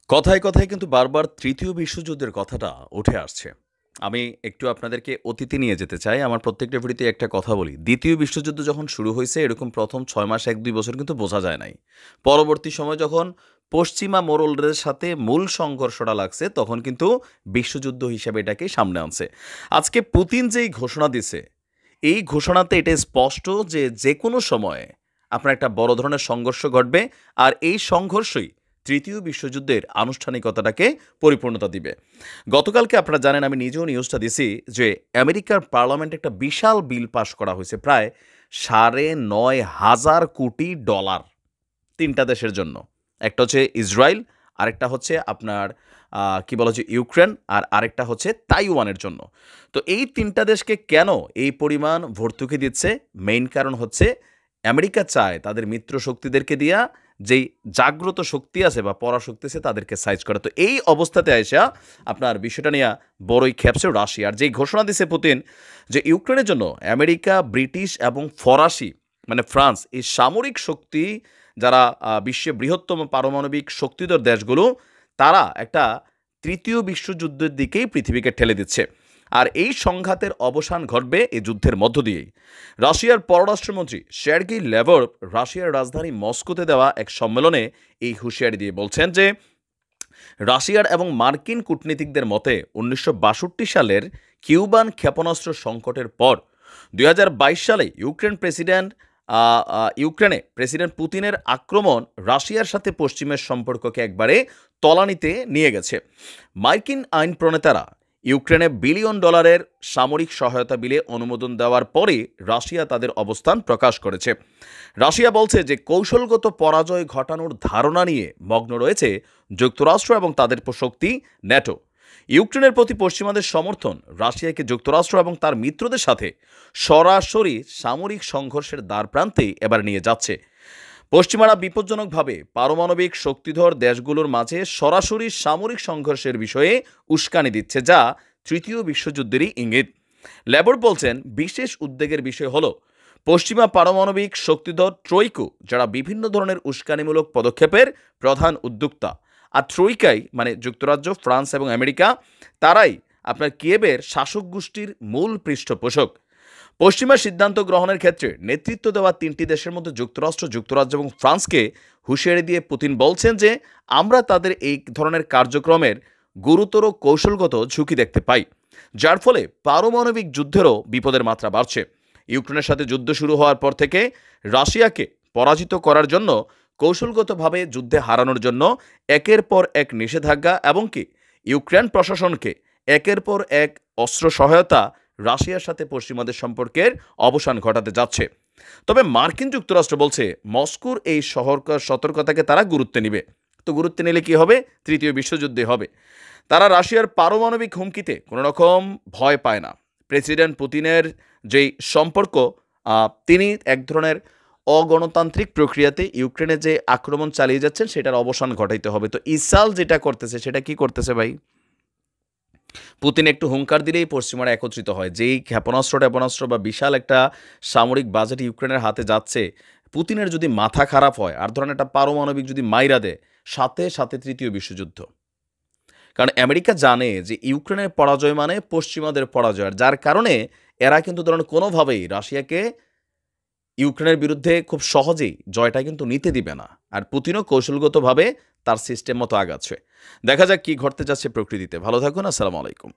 কথায়, কথায় কিন্তু বারবার ৩য় বিশ্বযুদ্ধের কথাটা উঠে আসছে। আমি একটু আপনাদেরকে অতীতে নিয়ে যেতে চাই। আমার প্রত্যেকটা ভিডিওতে একটা কথা বলি। ২য় বিশ্বযুদ্ধ যখন শুরু হইছে এরকম ১ম ৬ মাস ১-২ বছর কিন্তু বোঝা যায় নাই। পরবর্তী সময়ে যখন পশ্চিমা মোড়লদের সাথে মূল সংঘর্ষটা লাগছে তখন কিন্তু বিশ্বযুদ্ধ হিসেবে এটাকে সামনে আনছে। আজকে পুতিন যেই ঘোষণা দিছে, এই ঘোষণাতে এটা স্পষ্ট যে যেকোনো সময়ে আপনার একটা বড় ধরনের সংঘর্ষ ঘটবে আর এই সংঘর্ষই ৩য় বিশ্বযুদ্ধের আনুষ্ঠানিকতাটাকে পরিপূর্ণতা দিবে। গতকালকে আপনারা জানেন আমি নিজেও নিউজটা দিছি যে আমেরিকার পার্লামেন্টে একটা বিশাল বিল পাস করা হয়েছে প্রায় $৯,৫০০ কোটি ৩টা দেশের জন্য। একটা হচ্ছে ইসরায়েল, আরেকটা হচ্ছে আপনার কি বলা হচ্ছে ইউক্রেন, আর আরেকটা হচ্ছে তাইওয়ানের জন্য। তো এই ৩টা দেশকে কেন এই পরিমাণ ভর্তুকি দিচ্ছে? মেইন কারণ হচ্ছে আমেরিকা চায় তাদের মিত্র শক্তিদেরকে দিয়া যেই জাগ্রত শক্তি আছে বা পরাশক্তি আছে তাদেরকে সাইজ করা। তো এই অবস্থাতে আইসা আপনার বিষয়টা নিয়ে বড়ই খেপছে রাশিয়ার। যেই ঘোষণা দিছে পুতিন যে ইউক্রেনের জন্য আমেরিকা, ব্রিটিশ এবং ফরাসি মানে ফ্রান্স এই সামরিক শক্তি যারা বিশ্বের বৃহত্তম পারমাণবিক শক্তিধর দেশগুলো তারা একটা ৩য় বিশ্বযুদ্ধের দিকেই পৃথিবীকে ঠেলে দিচ্ছে। আর এই সংঘাতের অবসান ঘটবে এই যুদ্ধের মধ্য দিয়েই। রাশিয়ার পররাষ্ট্রমন্ত্রী সের্গেই ল্যাভরভ রাশিয়ার রাজধানী মস্কোতে দেওয়া এক সম্মেলনে এই হুঁশিয়ারি দিয়ে বলছেন যে রাশিয়ার এবং মার্কিন কূটনীতিকদের মতে ১৯৬২ সালের কিউবান ক্ষেপণাস্ত্র সংকটের পর ২০২২ সালে ইউক্রেনে প্রেসিডেন্ট পুতিনের আক্রমণ রাশিয়ার সাথে পশ্চিমের সম্পর্ককে একবারে তলানিতে নিয়ে গেছে। মার্কিন আইন প্রণেতারা ইউক্রেনে বিলিয়ন ডলারের সামরিক সহায়তা বিলে অনুমোদন দেওয়ার পরে রাশিয়া তাদের অবস্থান প্রকাশ করেছে। রাশিয়া বলছে যে কৌশলগত পরাজয় ঘটানোর ধারণা নিয়ে মগ্ন রয়েছে যুক্তরাষ্ট্র এবং তাদের শক্তি ন্যাটো। ইউক্রেনের প্রতি পশ্চিমাদের সমর্থন রাশিয়াকে যুক্তরাষ্ট্র এবং তার মিত্রদের সাথে সরাসরি সামরিক সংঘর্ষের দ্বারপ্রান্তে এবার নিয়ে যাচ্ছে। পশ্চিমারা বিপজ্জনকভাবে পারমাণবিক শক্তিধর দেশগুলোর মাঝে সরাসরি সামরিক সংঘর্ষের বিষয়ে উস্কানি দিচ্ছে, যা ৩য় বিশ্বযুদ্ধেরই ইঙ্গিত। ল্যাবর বলছেন বিশেষ উদ্বেগের বিষয় হল পশ্চিমা পারমাণবিক শক্তিধর ট্রৈকো, যারা বিভিন্ন ধরনের উস্কানিমূলক পদক্ষেপের প্রধান উদ্যোক্তা। আর ট্রৈকাই মানে যুক্তরাজ্য, ফ্রান্স এবং আমেরিকা, তারাই আপনার কিয়েভের শাসক গোষ্ঠীর মূল পৃষ্ঠপোষক। পশ্চিমা সিদ্ধান্ত গ্রহণের ক্ষেত্রে নেতৃত্ব দেওয়া ৩টি দেশের মধ্যে যুক্তরাষ্ট্র, যুক্তরাজ্য এবং ফ্রান্সকে হুঁশিয়ারি দিয়ে পুতিন বলছেন যে আমরা তাদের এই ধরনের কার্যক্রমের গুরুতর কৌশলগত ঝুঁকি দেখতে পাই, যার ফলে পারমাণবিক যুদ্ধেরও বিপদের মাত্রা বাড়ছে। ইউক্রেনের সাথে যুদ্ধ শুরু হওয়ার পর থেকে রাশিয়াকে পরাজিত করার জন্য কৌশলগতভাবে যুদ্ধে হারানোর জন্য একের পর এক নিষেধাজ্ঞা এবং কি ইউক্রেন প্রশাসনকে একের পর এক অস্ত্র সহায়তা রাশিয়ার সাথে পশ্চিমাদের সম্পর্কের অবসান ঘটাতে যাচ্ছে। তবে মার্কিন যুক্তরাষ্ট্র বলছে মস্কোর এই সতর্কতাকে তারা গুরুত্ব নেবে। তো গুরুত্ব নিলে কি হবে? ৩য় বিশ্বযুদ্ধে হবে। তারা রাশিয়ার পারমাণবিক হুমকিতে কোনো রকম ভয় পায় না। প্রেসিডেন্ট পুতিনের যেই সম্পর্ক, তিনি এক ধরনের অগণতান্ত্রিক প্রক্রিয়াতে ইউক্রেনে যে আক্রমণ চালিয়ে যাচ্ছেন সেটার অবসান ঘটাইতে হবে। তো ইসরায়েল যেটা করতেছে সেটা কি করতেছে ভাই? পুতিন একটু হুঙ্কার দিলেই পশ্চিমারা একত্রিত হয়। যেই ক্ষেপণাস্ত্র বা বিশাল একটা সামরিক বাজেট ইউক্রেনের হাতে যাচ্ছে, পুতিনের যদি মাথা খারাপ হয় আর ধরেন একটা পারমাণবিক যদি মাইরা দেয়, সাথে সাথে ৩য় বিশ্বযুদ্ধ। কারণ আমেরিকা জানে যে ইউক্রেনের পরাজয় মানে পশ্চিমাদের পরাজয়, যার কারণে এরা কিন্তু ধরেন কোনোভাবেই রাশিয়াকে ইউক্রেনের বিরুদ্ধে খুব সহজেই জয়টা কিন্তু নিতে দিবে না। আর পুতিনও কৌশলগতভাবে তার সিস্টেম মতো আগাচ্ছে। দেখা যাক কি ঘটতে যাচ্ছে প্রকৃতিতে। ভালো থাকুন। আসসালামু আলাইকুম।